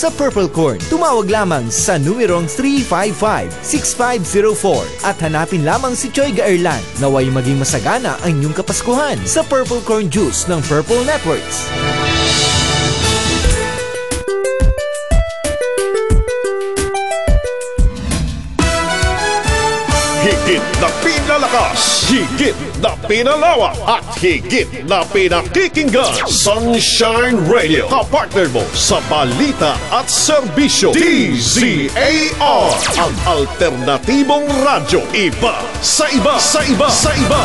sa Purple Corn. Tumawag lamang sa numerong 355-6504 at hanapin lamang si Choy Gaerlan. Naway maging masagana ang inyong kapaskuhan sa Purple Corn Juice ng Purple Networks. Higit na pinalakas, higit na pinalawak, at higit na pinakikinggan. Sunshine Radio, kapartner mo sa balita at serbisyo. DZAR, ang alternatibong radyo. Iba sa iba, sa iba, sa iba.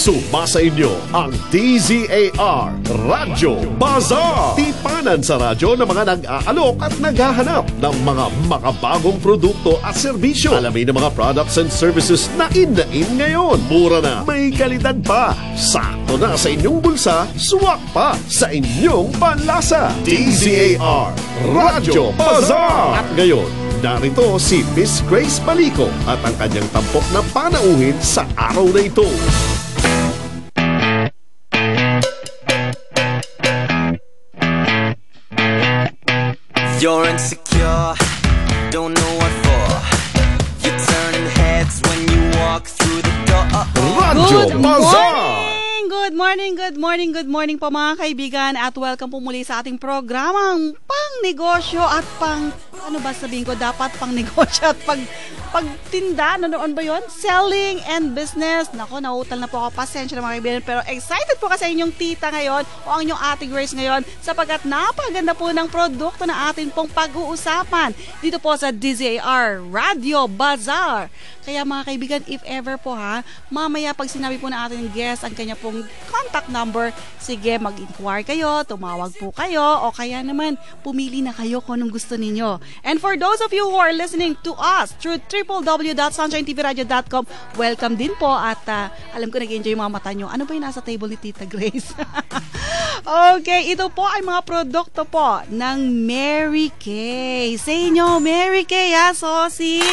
Sumasa inyo ang DZAR Radyo Bazaar. Tipanan sa radyo ng mga nag-aalok at naghahanap ng mga makabagong produkto at serbisyo. Alamin ang mga products and services na in ngayon. Mura na, may kalidad pa. Sakto na sa inyong bulsa, swak pa sa inyong panlasa. DZAR Radyo Bazaar. At ngayon, narito si Miss Grace Balico at ang kanyang tampok na panauhin sa araw na ito. You're insecure, don't know what for. You're turning heads when you walk through the door. Radyo Bazaar! Good morning po mga kaibigan at welcome po muli sa ating programang pang-negosyo at ano ba sabihin ko, dapat pang-negosyo at pagtinda, noon ba yun? Selling and business. Nako, nautal na po ako. Pasensya na mga kaibigan. Pero excited po kasi inyong tita ngayon o ang inyong ate Grace ngayon sapagkat napaganda po ng produkto na atin pong pag-uusapan dito po sa DZAR Radio Bazaar. Kaya mga kaibigan, if ever po mamaya pag sinabi po na ating guest ang kanya pong contact number, sige, mag-inquire kayo, tumawag po kayo, o kaya naman, pumili na kayo kung anong gusto ninyo. And for those of you who are listening to us through www.sunshinetvradio.com, welcome din po at alam ko nag-enjoy yung mga mata nyo. Ano ba yung nasa table ni Tita Grace? Okay, ito po ay mga produkto po ng Mary Kay. Sa inyo, Mary Kay, Sosi.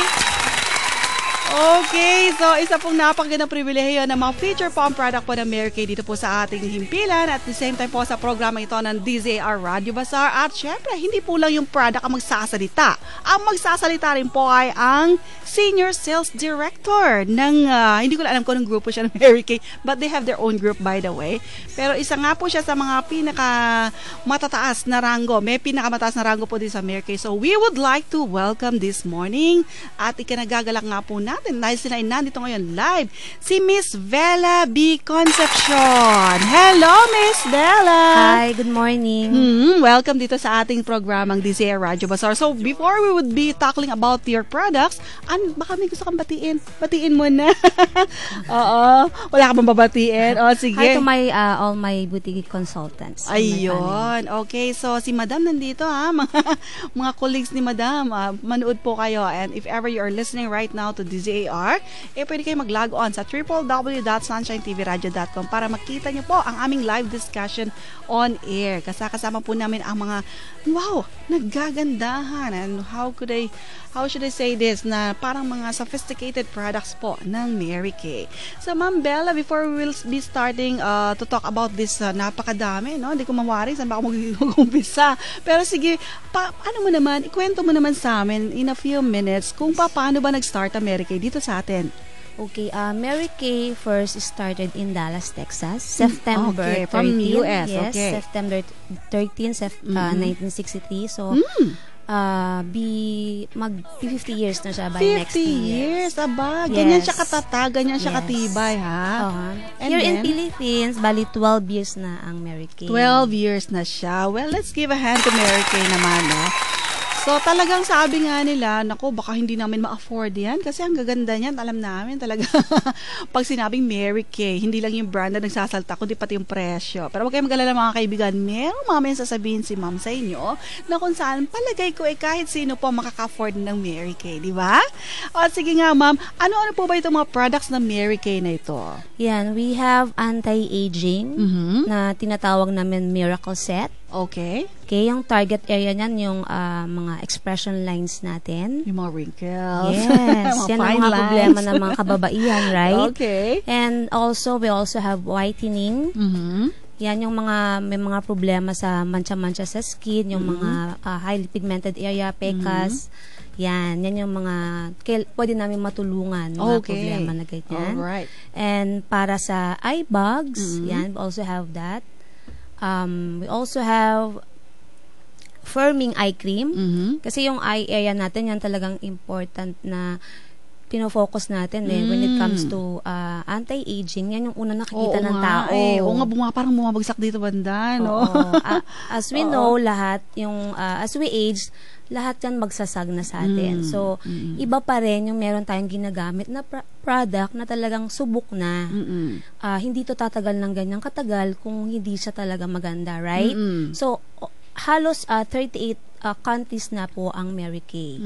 Okay, so isa pong napakagandang pribilehiyo ng mga feature po ang product po ng Mary Kay dito po sa ating himpilan at the same time po sa programa ito ng DZAR Radio Bazaar. At syempre, hindi po lang yung product ang magsasalita. Ang magsasalita rin po ay ang Senior Sales Director ng, hindi ko alam kung anong grupo siya ng Mary Kay, but they have their own group by the way. Pero isa nga po siya sa mga pinakamatataas na rango. May pinakamataas na rango po din sa Mary Kay. So we would like to welcome this morning at ikinagagalak nga po natin dahil sila ay nandito ngayon live, si Miss Vela B. Concepcion. Hello, Miss Vela! Hi, good morning. Welcome dito sa ating programang DZAR Radio Bazaar. So, before we would be talking about your products, baka may gusto kang batiin. Batiin mo na. Oo. Wala ka bang babatiin? O, sige. Hi to all my boutique consultants. Ayun. Okay, so si Madam nandito mga colleagues ni Madam, manood po kayo. And if ever you are listening right now to DZAR, pwede kayo mag-log on sa www.sunshinetvradio.com para makita nyo po ang aming live discussion on air. Kasama po namin ang mga, naggagandahan. And how should I say this, na parang mga sophisticated products po ng Mary Kay. So, Ma'am Bella, before we will be starting to talk about this, napakadami, no? Hindi ko mawari saan ba ako mag-umpisa. Pero sige, ikwento mo naman sa amin in a few minutes kung paano ba nag-start ang Mary Kay dito sa atin. Okay, Mary Kay first started in Dallas, Texas, September 13. From US, yes, okay. September 13, 1963. So, mag-50 years na siya by next year. 50 years, aba. Ganyan siya katatag, ganyan siya katibay, Here in Philippines, bali 12 years na ang Mary Kay. 12 years na siya. Well, let's give a hand to Mary Kay naman, no? So, talagang sabi nga nila, baka hindi namin ma-afford yan kasi ang gaganda niyan, alam namin talaga. Pag sinabing Mary Kay, hindi lang yung brand na nagsasalta, kundi pati yung presyo. Pero huwag kayong mag-alala mga kaibigan, merong mamaya sasabihin si Ma'am sa inyo na kung saan palagay ko kahit sino po makaka-afford ng Mary Kay, di ba? O, sige nga Ma'am, ano po ba itong mga products ng Mary Kay na ito? Yan, we have anti-aging na tinatawag namin Miracle Set. Okay. Okay, yung target area niyan, yung mga expression lines natin. Yung mga wrinkles. Yes. Yan ang mga problema ng mga kababaihan, right? Okay. And also, we also have whitening. Yan yung may mga problema sa mancha-mancha sa skin, yung mga highly pigmented area, pecas. Yan yung mga pwede namin matulungan mga problema na ganyan. Alright. And para sa eye bags, yan, we also have that. We also have firming eye cream. Kasi yung eye area natin, yan talagang important na pinofocus natin when it comes to anti-aging. Yan yung una nakikita ng tao. Oo nga, parang bumabagsak dito banda, no? As we know, lahat, as we age, lahat yan magsasag na sa atin. So, iba pa rin yung meron tayong ginagamit na product na talagang subok na. Hindi to tatagal ng ganyang katagal kung hindi siya talaga maganda, right? So, halos 38 countries na po ang Mary Kay.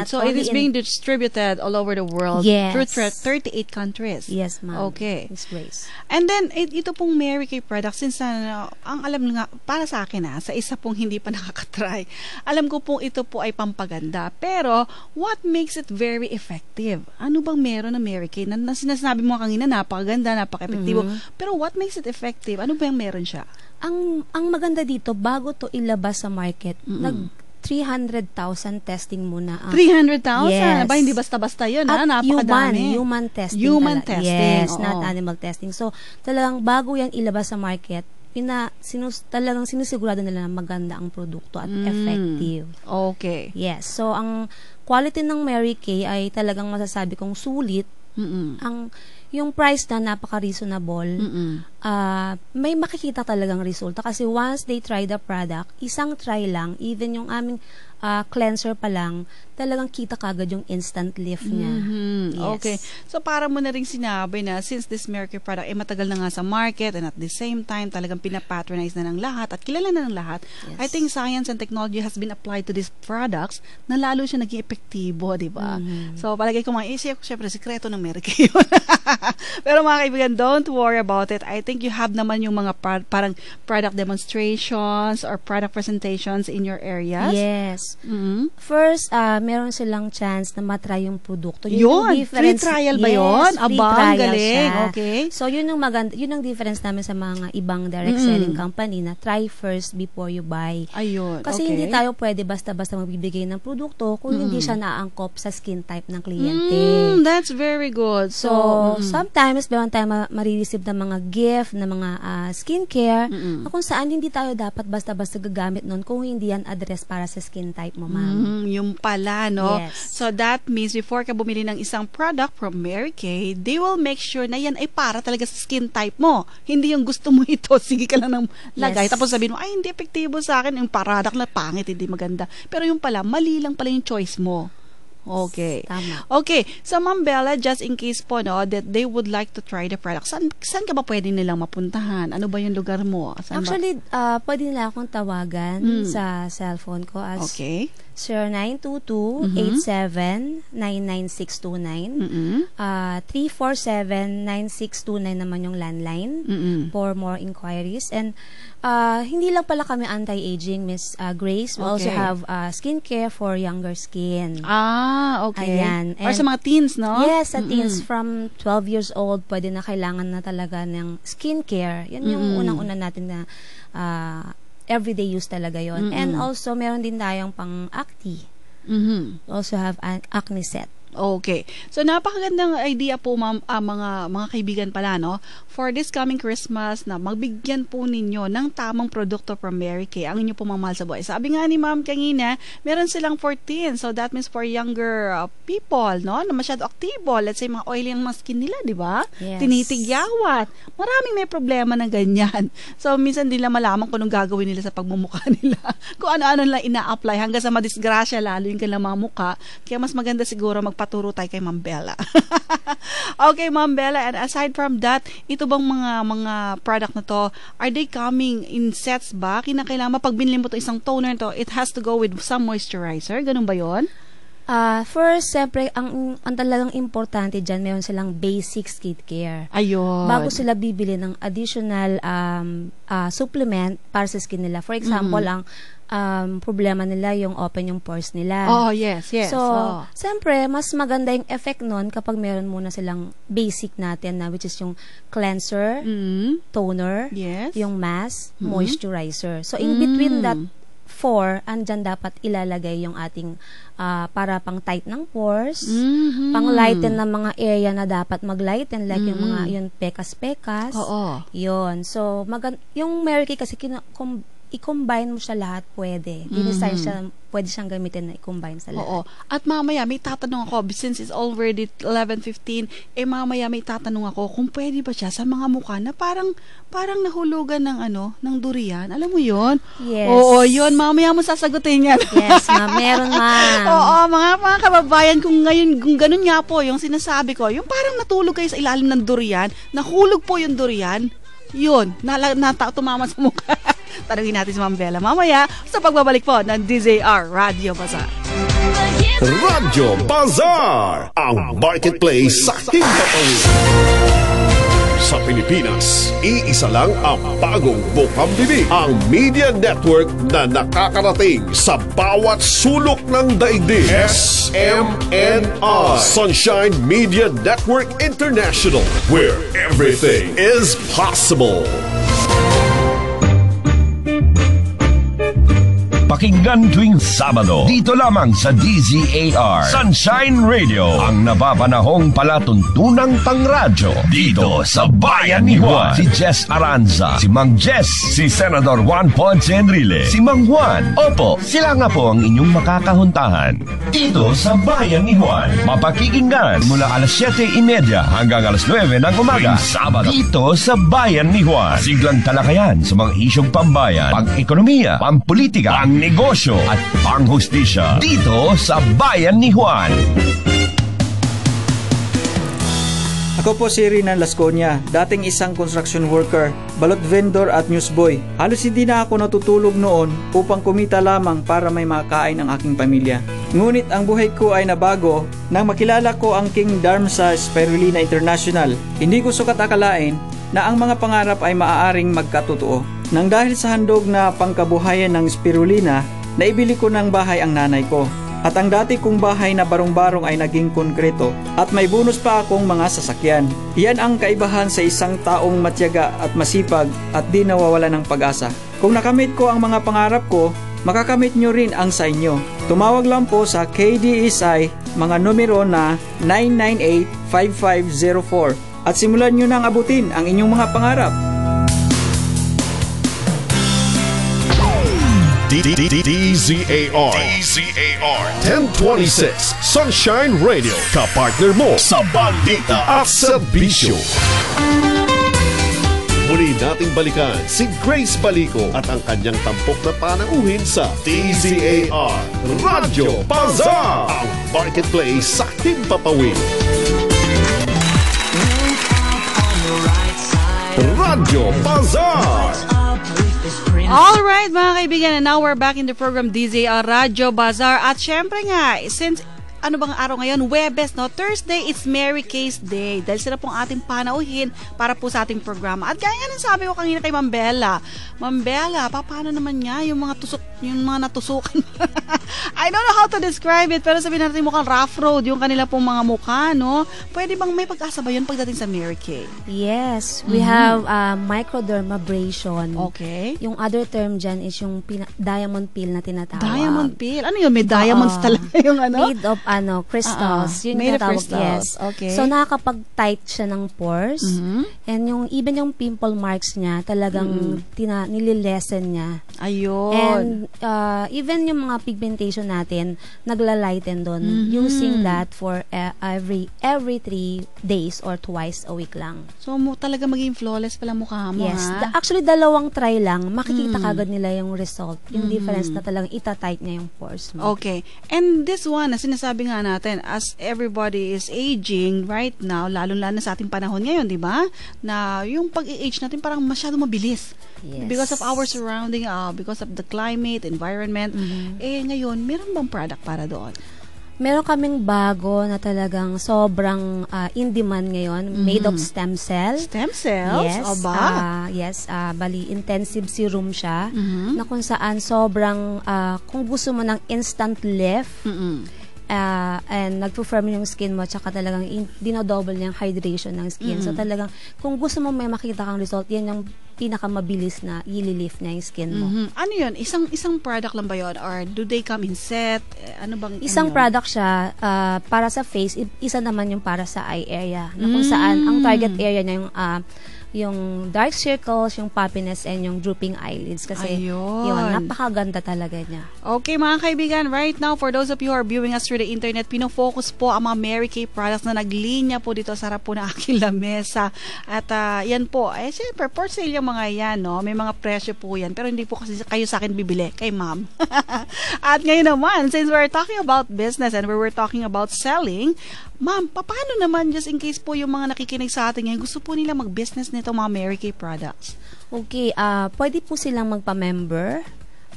So, it is being distributed all over the world through 38 countries. Yes, ma'am. Okay. Miss Grace. And then, ito pong Mary Kay product, since ang alam nga, para sa akin sa isa pong hindi pa nakakatry, alam ko pong ito po ay pampaganda. Pero, what makes it very effective? Ano bang meron na Mary Kay? Na sinasabi mo kanina, napakaganda, napaka-epektibo. Pero what makes it effective? Ano ba yung meron siya? Ang maganda dito, bago to ilabas sa market, nag 300,000 testing muna. 300,000? Yes. Ba, hindi basta-basta yun, napakadami. Human testing. Human testing. Yes, not animal testing. So, talagang bago yan ilabas sa market, talagang sinusigurado nila na maganda ang produkto at effective. Okay. Yes. So, ang quality ng Mary Kay ay talagang masasabi kong sulit. Yung price na napaka-reasonable, may makikita talagang resulta. Kasi once they try the product, isang try lang, even yung aming cleanser pa lang, talagang kita kagad yung instant lift niya. Yes. Okay. So, para mo na rin sinabi na since this Mary Kay product ay matagal na nga sa market and at the same time talagang pinapatronize na ng lahat at kilala na ng lahat, I think science and technology has been applied to these products na lalo siya naging epektibo, di ba? So, palagay ko syempre, sikreto ng Mary Kay yun. Pero mga kaibigan, don't worry about it. I think you have naman yung mga parang product demonstrations or product presentations in your areas. Yes. First, meron silang chance na matry yung produkto. Yun, free trial ba yun? Abang, galing. Siya. Okay. So, yun ang difference namin sa mga ibang direct selling company na try first before you buy. Ayun, Kasi hindi tayo pwede basta-basta magbibigay ng produkto kung hindi siya naangkop sa skin type ng kliyente. That's very good. So, sometimes, meron tayo marireceive ng mga gift, ng mga skincare, na kung saan hindi tayo dapat basta-basta gagamit nun kung hindi yan address para sa skin type mo, ma'am. Yung pala, no? Yes. So, that means before ka bumili ng isang product from Mary Kay, they will make sure na yan ay para talaga sa skin type mo. Hindi yung gusto mo ito, sige ka lang ng lagay. Yes. Tapos sabihin mo, ay, hindi epektibo sa akin. Yung product na pangit, hindi maganda. Pero yung pala, mali lang pala yung choice mo. Okay. Tama. Okay. So, Ma'am Bella, just in case po, no, that they would like to try the product, saan ka ba pwede nilang mapuntahan? Ano ba yung lugar mo? Saan Actually, pwede nila akong tawagan sa cellphone ko as 0922-87-99629. 347-9629 naman yung landline for more inquiries. And hindi lang pala kami anti-aging, Miss Grace. We also have skincare for younger skin. Okay. Ayan. Or sa mga teens, no? Yes, sa teens from 12 years old, pwede na kailangan na talaga ng skincare. Yan yung unang-una natin na everyday use talaga yon. And also, meron din tayong pang-acne. Also have an acne set. Okay. So, napakagandang idea po, ma'am, mga kaibigan pala, no? For this coming Christmas na magbigyan po ninyo ng tamang produkto from Mary Kay, ang inyo po mamahal sa buhay. Sabi nga ni ma'am kanina, meron silang 14. So, that means for younger people, no? Na masyado aktibo. Let's say, mga oily ang mga skin nila, di ba? Yes. Tinitigyawat. Maraming may problema ng ganyan. So, minsan nila malaman kung anong gagawin nila sa pagmumukha nila. Kung ano-ano lang ina-apply hanggang sa madisgrasya lalo yung kanilang mga mukha. Kaya mas maganda siguro magpaturo tayo kay Ma'am Bella. Okay, Ma'am Bella, and aside from that, ito bang mga product na to, are they coming in sets ba? Kinakailangan pag binili mo to isang toner to, it has to go with some moisturizer? Ganun ba yon? First, siyempre, ang talagang importante dyan, meron silang basic skincare. Ayun. Bago sila bibili ng additional supplement para sa skin nila. For example, ang problema nila yung open yung pores nila. Oh, yes. So, siyempre, mas maganda yung effect nun kapag meron muna silang basic natin na which is yung cleanser, toner, Yes. yung mask, moisturizer. So, in between that 4, andyan dapat ilalagay yung ating para pang tight ng pores, pang lighten ng mga area na dapat mag-lighten like yung mga yung pekas-pekas. Oo. Yun. So, yung Mary Kay kasi i-combine mo siya lahat, pwede. Dinesign siya, pwede siyang gamitin na i-combine sa lahat. Oo. At mamaya, may tatanong ako, since it's already 11:15, mamaya may tatanong ako kung pwede ba siya sa mga mukha na parang nahulugan ng durian. Alam mo yun? Yes. Oo, yun. Mamaya mo sasagutin yan. Yes, ma'am. Meron, ma'am. Oo, mga kababayan, kung ganun nga po, yung sinasabi ko, yung parang natulog kayo sa ilalim ng durian, nahulog po yung durian, yun, tumama sa mukha. Tanungin natin si Ma'am Bella mamaya sa pagbabalik po ng DZR Radio Bazaar. Radyo Bazaar, ang marketplace sa himpapawid. Sa Pilipinas, iisa lang ang bagong bukambibig, ang media network na nakakarating sa bawat sulok ng daigdig. SMNI, Sunshine Media Network International, where everything is possible. Pakinggan tuwing Sabado dito lamang sa DZAR Sunshine Radio, ang nababanahong palatuntunang pangradyo dito sa Bayan ni Juan. Si Jess Aranza, si Mang Jess, si Senador Juan Ponce Enrile, si Mang Juan. Opo, sila nga po ang inyong makakahuntahan dito sa Bayan ni Juan. Mapakikinggan mula alas 7:30 hanggang alas 9 ng umaga Sabado dito sa Bayan ni Juan. Siglang talakayan sa mga isyong pambayan, pang-ekonomiya, pampolitika, ang negosyo at panghustisya dito sa Bayan ni Juan. Ako po si Rinan Lasconia, dating isang construction worker, balot vendor at newsboy. Halos hindi na ako natutulog noon upang kumita lamang para may makain ang aking pamilya. Ngunit ang buhay ko ay nabago nang makilala ko ang King Dharmsa Spirulina International. Hindi ko sukat akalain na ang mga pangarap ay maaaring magkatotoo. Nang dahil sa handog na pangkabuhayan ng spirulina, naibili ko ng bahay ang nanay ko. At ang dati kong bahay na barong-barong ay naging konkreto at may bonus pa akong mga sasakyan. Iyan ang kaibahan sa isang taong matyaga at masipag at di nawawala ng pag-asa. Kung nakamit ko ang mga pangarap ko, makakamit nyo rin ang sa inyo. Tumawag lang po sa KDSI mga numero na 998-5504 at simulan nyo nang abutin ang inyong mga pangarap. DZAR 1026 Sunshine Radio, kapartner mo sa balita at serbisyo. Muli nating balikan si Grace Balico at ang kanyang tampok na panauhin sa DZAR Radyo Bazaar, ang marketplace sa himpapawid. Radyo Bazaar. Alright mga kaibigan, and now we're back in the program DZR Radio Bazaar. At syempre nga, since ano bang araw ngayon? Webes, no? Thursday, it's Mary Kay's Day. Dahil sila pong ating panauhin para po sa ating programa. At gaya nga nang sabi ko kanina kay Ma'am Bella, paano naman niya yung mga natusukan? I don't know how to describe it, pero sabihin natin mukhang rough road yung kanila pong mga mukha, no? Pwede bang may pag-asa ba yun pagdating sa Mary Kay? Yes, we have microdermabrasion. Okay. Yung other term dyan is yung diamond peel na tinatawag. Diamond peel? Ano yun? May diamonds talaga yung ano? Made of crystals. Yun made yung of tinatawag. crystals. Yes. Okay. So, nakakapag-tight siya ng pores. And even yung pimple marks niya, talagang nililesen niya. Ayun. And even yung mga pigmentation natin, nagla-lighten doon using that for every 3 days or twice a week lang. So, talaga maging flawless pala mukha mo, yes. ha? Actually, 2 try lang, makikita kagad nila yung result. Yung difference na talagang itatight niya yung pores mo. Okay. And this one, na sinasabi nga natin, as everybody is aging right now, lalo-lalo sa ating panahon ngayon, di ba? Na yung pag-age natin parang masyado mabilis. Yes. Because of our surrounding, because of the climate, environment. Ngayon, meron bang product para doon? Meron kaming bago na talagang sobrang in demand ngayon, made of stem cell. Stem cells? Yes. Aba. Bali intensive serum siya na kung saan sobrang kung gusto mo ng instant lift and nagpo-firm yung skin mo tsaka talagang dinodouble niya yung hydration ng skin. So talagang kung gusto mo may makita kang result, yan yung pinakamabilis na i-lift na yung skin mo. Ano yun? Isang product lang ba yun? Or do they come in set? Ano bang Isang product siya para sa face, isa naman yung para sa eye area. Na kung saan ang target area niya yung dark circles, yung puffiness, and yung drooping eyelids. Kasi yun, napakaganda talaga niya. Okay, mga kaibigan, right now, for those of you who are viewing us through the internet, pinofocus po ang mga Mary Kay products na naglinya po dito sa harap po ng aking lamesa. At yan po, siyempre, for sale yung mga yan, no? May mga presyo po yan. Pero hindi po kasi kayo sa akin bibili, kay ma'am. At ngayon naman, since we're talking about business and we're talking about selling, ma'am, paano naman, just in case po yung mga nakikinig sa atin ngayon, gusto po nila mag-business nito mga Mary Kay products? Okay, pwede po silang magpa-member.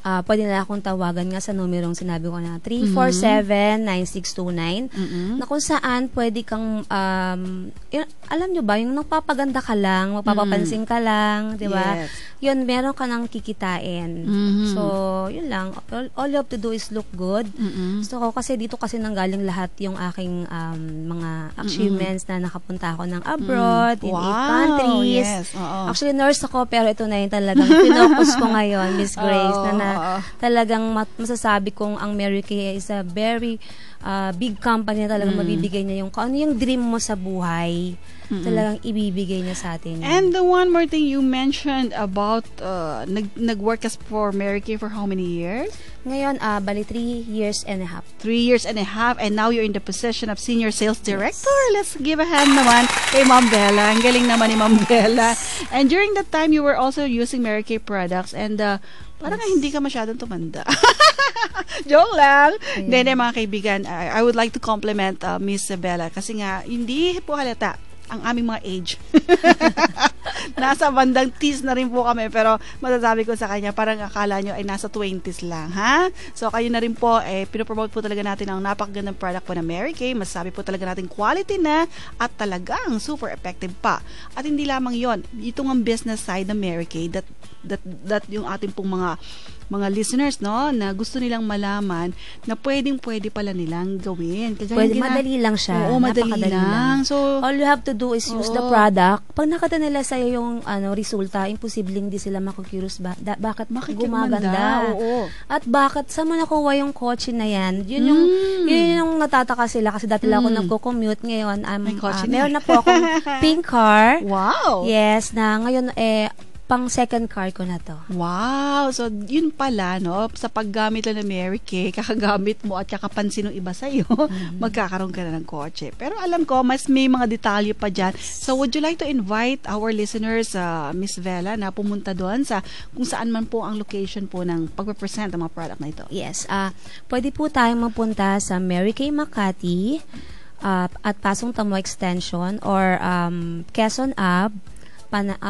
Pwede nila akong tawagan nga sa numerong sinabi ko na 347-9629 na kung saan pwede kang alam nyo ba, yung nagpapaganda ka lang, magpapapansin ka lang, di ba? Yes. Yun, meron ka nang kikitain. So, yun lang. All you have to do is look good. So, kasi dito kasi nanggaling lahat yung aking mga achievements na nakapunta ako ng abroad, in 8 countries. Yes. Actually, nurse ako, pero ito na yung talagang pinocus ko ngayon, Miss Grace, na talagang masasabi kong ang Mary Kay is a very big company na talagang mabibigay niya yung ano yung dream mo sa buhay. Talagang ibibigay niya sa atin. And the one more thing you mentioned about nag-work as for Mary Kay for how many years? Ngayon, bali 3 years and a half. 3 years and a half, and now you're in the position of Senior Sales Director. Let's give a hand naman kay Ma'am Bella. Ang galing naman ni Ma'am Bella. And during that time, you were also using Mary Kay products, and parang hindi ka masyadong tumanda. Joke lang. Hindi, mga kaibigan, I would like to compliment Miss Bella kasi nga, hindi po halata ang aming mga age. Nasa bandang teens na rin po kami, pero masasabi ko sa kanya, parang akala nyo ay nasa 20s lang, ha? So, kayo na rin po, pinopromote po talaga natin ang napakagandang product po na Mary Kay. Masasabi po talaga natin quality na at talagang super effective pa. At hindi lamang yon, itong ang business side ng Mary Kay that yung ating pong mga listeners, no, na gusto nilang malaman na pwede pala nilang gawin. Pwede, madali lang siya. Oo, madali lang. So, all you have to do is use the product. Pag nakita nila sa'yo yung resulta, imposibleng di sila makukurious bakit gumaganda. Oo. At bakit, saan mo nakuha yung kotse na yan? Yun yung natataka sila kasi dati lang ako nagko-commute. Ngayon, meron na po akong pink car. Wow! Yes, na ngayon, pang second car ko na to. Wow! So, yun pala, no? Sa paggamit lang ng Mary Kay, kakagamit mo at kakapansin ng iba sa'yo, magkakaroon ka na ng kotse. Pero alam ko, mas may mga detalye pa dyan. So, would you like to invite our listeners, Miss Bella, na pumunta doon sa kung saan man po ang location po ng pagpe-present ng mga product na ito? Yes. Pwede po tayong mapunta sa Mary Kay Makati at Pasong Tamo Extension or Quezon Ave,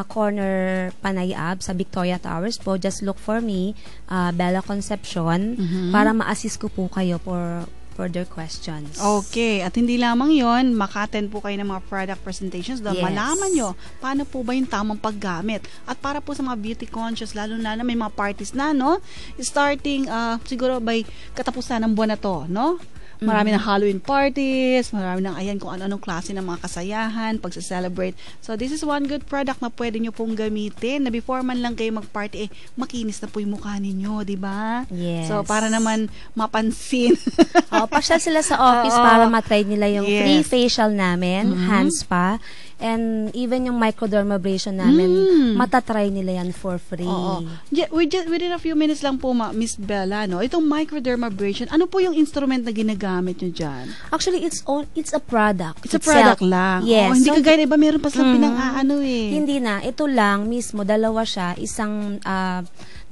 corner Panay Ave sa Victoria Towers po. Just look for me, Bella Concepcion, para ma-assist ko po kayo for further questions. Okay. At hindi lamang yon, maka-attend po kayo ng mga product presentations doon. Yes. Malaman nyo paano po ba yung tamang paggamit. At para po sa mga beauty conscious, lalo na may mga parties na, no? Starting, siguro by katapusan ng buwan na to, no? Marami ng Halloween parties, marami ng ayan kung ano-anong klase ng mga kasayahan, pagsa-celebrate. So, this is one good product na pwede nyo pong gamitin na before man lang kayo mag-party, makinis na po yung mukha ninyo, di ba? Yes. So, para naman mapansin. Pasyal sila sa office para matry nila yung free facial namin, hands spa, and even yung microdermabrasion namin, matatry nila yan for free. Within a few minutes lang po, Miss Bella, no? Itong microdermabrasion, ano po yung instrument na ginagamit nyo dyan? Actually, it's a product. It's a product lang. Yes. Hindi kagaya na iba, meron pa silang pinang-aano eh. Hindi na. Ito lang mismo, dalawa siya. Isang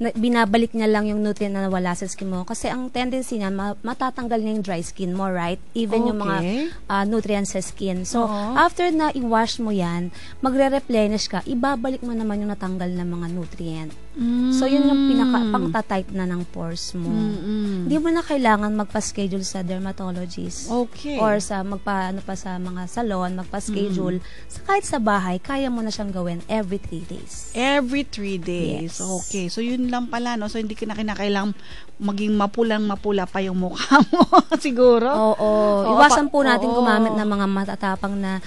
binabalik niya lang yung nutrient na nawala sa skin mo. Kasi ang tendency niya, matatanggal niya yung dry skin mo, right? Even yung mga nutrients sa skin. So, after na i-wash mo yan, magre-replenish ka, ibabalik mo naman yung natanggal na mga nutrient. So, yun yung pang-tight na ng pores mo. Hindi mo na kailangan magpa-schedule sa dermatologist. Okay. Or sa sa mga salon, magpa-schedule. Kahit sa bahay, kaya mo na siyang gawin every 3 days. Every 3 days. Yes. Okay. So, yun lang pala, no? So, hindi ka na kinakailangang maging mapulang-mapula pa yung mukha mo. Siguro. Oo. Iwasan po natin gumamit ng mga matatapang na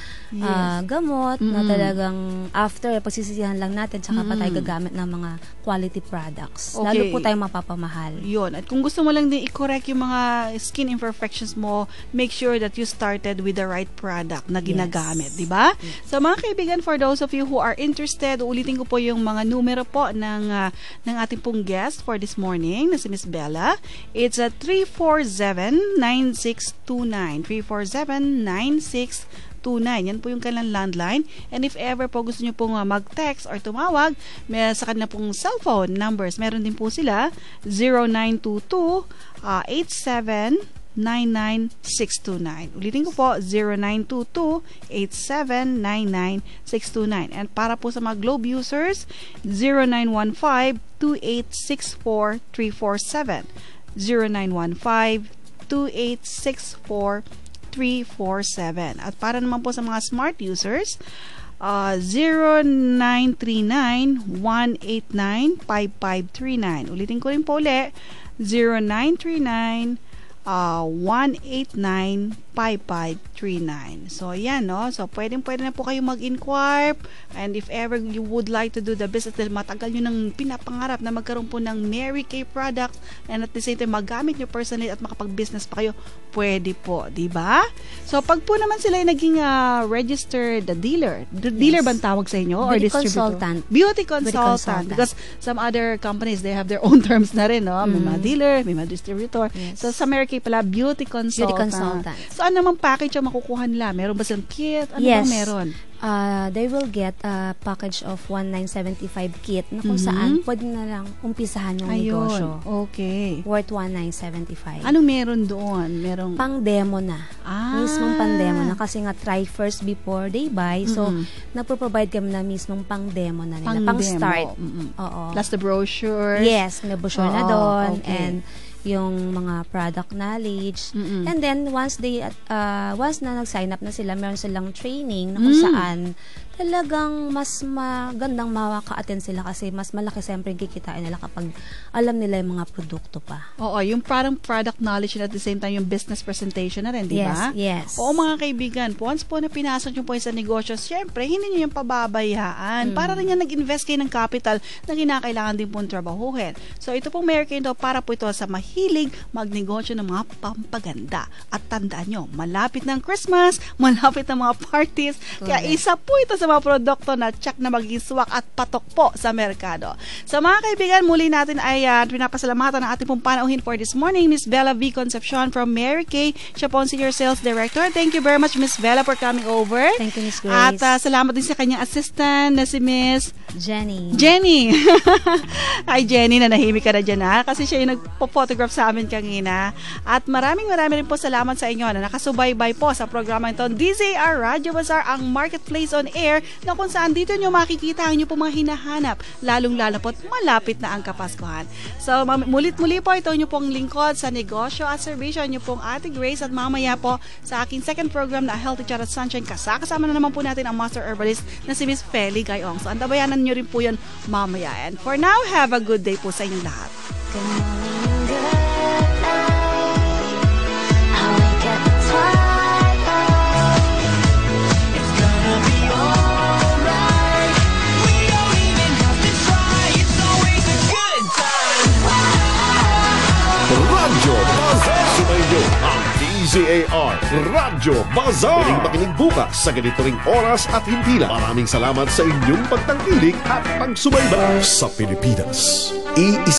gamot na talagang after, pagsisisihan lang natin, tsaka pa tayo gagamit ng mga quality products. Okay. Lalo po tayong mapapamahal. Yun. At kung gusto mo lang din i-correct yung mga skin imperfections mo, make sure that you started with the right product na ginagamit, di ba? So mga kaibigan, for those of you who are interested, ulitin ko po yung mga numero po ng ating pong guest for this morning, na si Miss Bella. It's at 347-9629. 347-9629. Yan po yung kanilang landline. And if ever po gusto nyo pong mag-text or tumawag sa kanilang pong cellphone numbers, meron din po sila 0922-8799-629. Ulitin ko po, 0922-8799-629. And para po sa mga Globe users, 0915-2864-347. 0915-2864-347. At para naman po sa mga smart users, 0939-189-5539. Ulitin ko rin po ulit, 0939-189-5539. So, yan, no? So, pwede na po kayo mag-inquire. And if ever you would like to do the business, dahil matagal nyo nang pinapangarap na magkaroon po ng Mary Kay products and at the same time magamit nyo personally at makapag-business pa kayo, pwede po, di ba? So, pag po naman sila ay naging registered dealer, dealer ba ang tawag sa inyo? Or distributor? Beauty consultant. Because some other companies, they have their own terms na rin, no? May mga dealer, may mga distributor. Yes. So, sa Mary Kay pala, beauty consultant. So, ano namang package ang makukuha nila? Meron ba silang kit? Ano bang meron? They will get a package of 1975 kit na kung saan pwede na lang umpisahan yung negosyo. Okay. Worth 1975. Anong meron doon? Merong pang-demo na. Mismong pang-demo na. Kasi nga, try first before they buy. So, napro-provide kami na mismong pang-demo na nila. Pang-start. Oo. Plus the brochure. Yes, may brochure na doon. Okay. And yung mga product knowledge. And then, once na nag-sign up na sila, meron silang training na kung saan talagang mas magandang makaka-attend sila kasi mas malaki siyempre yung kikitain nila kapag alam nila yung mga produkto pa. Oo, yung parang product knowledge and at the same time yung business presentation na rin, di ba? Yes. Oo, mga kaibigan, once po na pinasok nyo po sa negosyo, syempre, hindi nyo yung pababayaan. Para rin yan nag-invest kayo ng capital na kinakailangan din pong trabahuhin. So, ito pong Mary Kay para po ito sa mahilig magnegosyo ng mga pampaganda. At tandaan nyo, malapit ng Christmas, malapit ng mga parties, kaya isa po ito sa mga produkto na tsak na mag-iswak at patok po sa merkado. So mga kaibigan, muli natin ay pinapasalamatan ng ating pong panauhin for this morning, Miss Bella V. Concepcion from Mary Kay. Siya po ang Senior Sales Director. Thank you very much, Miss Bella, for coming over. Thank you, Miss Grace. At salamat din sa kanyang assistant na si Miss Jenny. Ay, Jenny, nanahimik ka na dyan, ha? Kasi siya yung nagpo-photograph sa amin kanina. At maraming rin po salamat sa inyo na nakasubaybay po sa programa ito. DZR Radio Bazaar, ang marketplace on air na kung saan dito nyo makikita ang nyo po mga hinahanap, lalong-lalo po malapit na ang Kapaskuhan. So, mulit-muli po ito nyo pong lingkod sa negosyo at serbisyo nyo pong Ate Grace at mamaya po sa aking second program na Healthy Chat at Sunshine, kasama na naman po natin ang Master Herbalist na si Miss Feli Gayong. So, antabayanan nyo rin po yun mamaya. And for now, have a good day po sa inyong lahat. Good morning, good night. I wake up the twilight. It's gonna be alright. We don't even have to try. It's always a good time. Radyo Bazaar. Sumayin ang DZAR Radyo Bazaar. Pwedeng makinig bukas sa ganito ring oras at hindi lang. Maraming salamat sa inyong pagtangkilik at pagsubaybay sa Pilipinas.